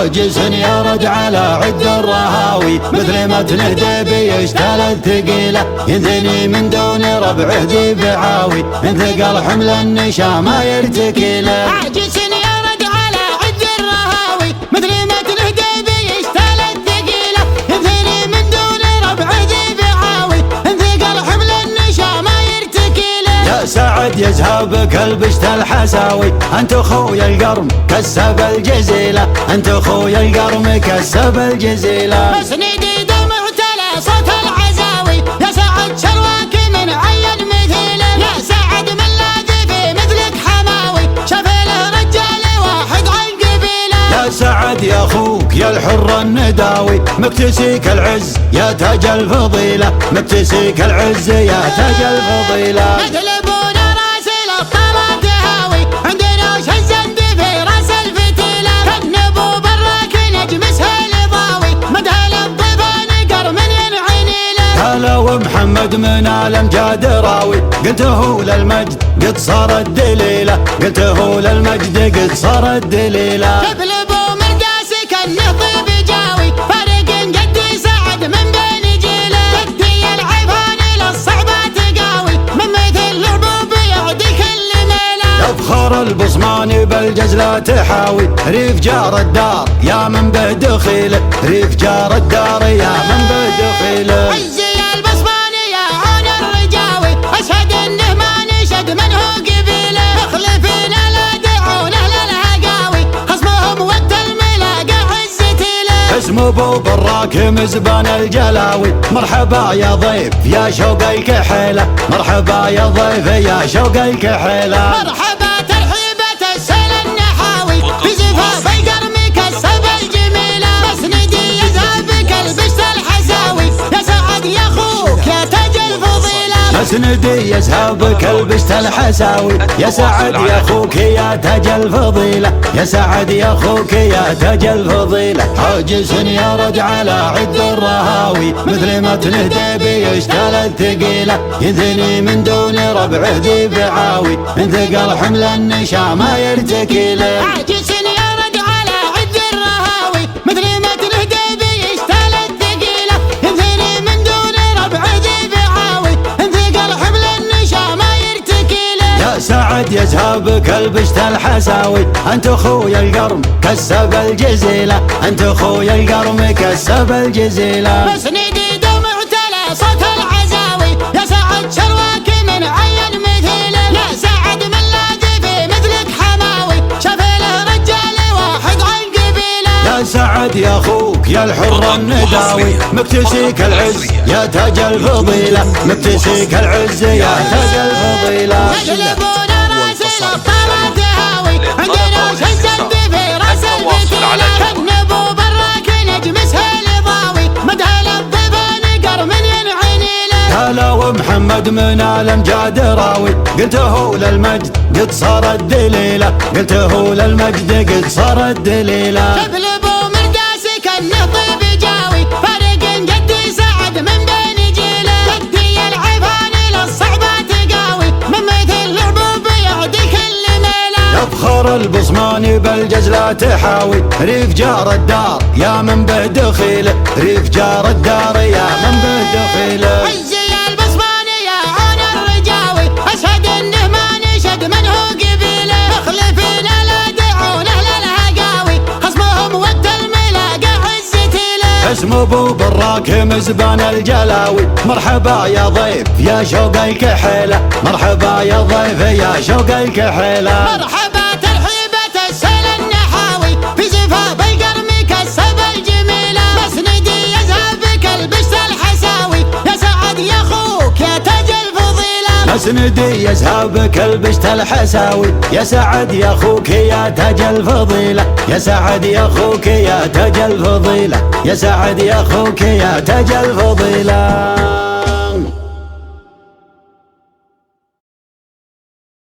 عاجز يرد على عد الرهاوي، مثل ما تنهدي يشتل الثقيلة، ينثني من دون ربعه ذي بعاوي، ان ثقل حمل النشا ما يرتكي له. عاجز يرد على عد الرهاوي، مثل ما تنهدي يشتل الثقيلة، ينثني من دون ربعه ذي بعاوي، ان ثقل حمل النشا ما يرتكي له. يا سعد يزهبك البشت الحساوي، انت خويا القرم كسب الجزيلة، انت خويا القرم كسب الجزيلة. مسندي دمع تلا صوت العزاوي، يا سعد شرواك من عين مثيله، يا سعد من لاذي في مثلك حماوي، شاف له رجال واحد عن قبيله. يا سعد يا اخوك يا الحر النداوي، مكتسيك العز يا تاج الفضيلة، مكتسيك العز يا تاج الفضيلة. مثل ابونا راس الابطال تهاوي، عندنا وش الزند في راس الفتيلة، كان ابو براك نجم سهل ضاوي، مدهل الضيفان قرم ينعني له. هلا ومحمد من الامجاد راوي، قلته للمجد قد صار الدليلة، قلته للمجد قد صار الدليلة. قبل ابو مرقاس كانه طيب جاوي، فارق جدي سعد من بين جيله، جدي العفان للصعبة تقاوي، من مثل العبوب يعدي كل ميله. يفخر البصماني بالجزلة تحاوي، ريف جار الدار يا من به دخيله، ريف جار الدار يا من به دخيله. عزي البصماني يا عون الرجاوي، اشهد انه ما نشد منه قبيله، مخلفين لا دعونه للهقاوي، خصمهم ود الملاقى عزتي له. اسم ابو براك مزبان الجلاوي، مرحبا يا ضيف يا شوق الكحيلة، مرحبا يا ضيف يا شوق الكحيلة. مرحبا ترحيبة السيل النحاوي، في زفاف القرم كسب الجميلة، مسندي يذهبك البشت الحساوي، يا سعد يا اخوك يا تاج الفضيلة. مسندي يسهبك البشت الحساوي، يا سعد يا اخوك يا تاج الفضيلة، يا سعد يا اخوك يا تاج الفضيلة. عاجز يرد على عد الرهاوي، مثل ما تنهدي بيشتل الثقيلة، ينثني من دون ربعه ذي بعاوي، ان ثقل حمل النشا ما يرتكي له. عاجز يرد على عد الرهاوي، مثل ما تنهدي بيشتل الثقيلة، ينثني من دون ربعه ذي بعاوي، ان ثقل حمل النشا ما يرتكي له. يا سعد يزهبك البشت الحساوي، انت خويا القرم كسب الجزيلة، انت خويا القرم كسب الجزيلة. مسندي دمع تلا صوت العزاوي، يا سعد شرواك من عين مثيله، يا سعد من لاذي في مثلك حماوي، شاف له رجال واحد عن قبيله. يا سعد يا اخوك يا الحر النداوي، مكتسيك العز يا تاج الفضيلة، مكتسيك العز يا تاج الفضيلة. مثل ابونا راس الابطال تهاوي، عندنا وش الزند في راس الفتيلة، كان ابو براك نجم سهل ضاوي، مدهل الضيفان قرم ينعني له. هلا ومحمد من الامجاد راوي، قلته للمجد قد صار الدليلة، قلته للمجد قد صار الدليلة. قبل ابو مرقاس كانه طيب جاوي، فارق جدي سعد من بين جيله، جدي العفان للصعبة تقاوي، من مثل العبوب يعدي كل ميله. يفخر البصماني بالجزلة تحاوي، ريف جار الدار يا من به دخيله، ريف جار الدار يا من به دخيله. عزي البصماني يا عون الرجاوي، اشهد انه ما نشد منه قبيله، مخلفين لا دعونه للهقاوي، خصمهم ود الملاقى عزتي له. اسم ابو براك مزبان الجلاوي، مرحبا يا ضيف يا شوق الكحيلة، مرحبا يا ضيف يا شوق الكحيلة. مرحبا ترحيبة السيل النحاوي، في زفاف القرم كسب الجميلة، مسندي يذهبك البشت الحساوي، يا سعد يا اخوك يا تاج الفضيلة. مسندي يسهبك البشت الحساوي، يا سعد يا اخوك يا تاج الفضيلة، يا سعد يا اخوك يا تاج الفضيلة، يا سعد يا اخوك يا تاج الفضيلة.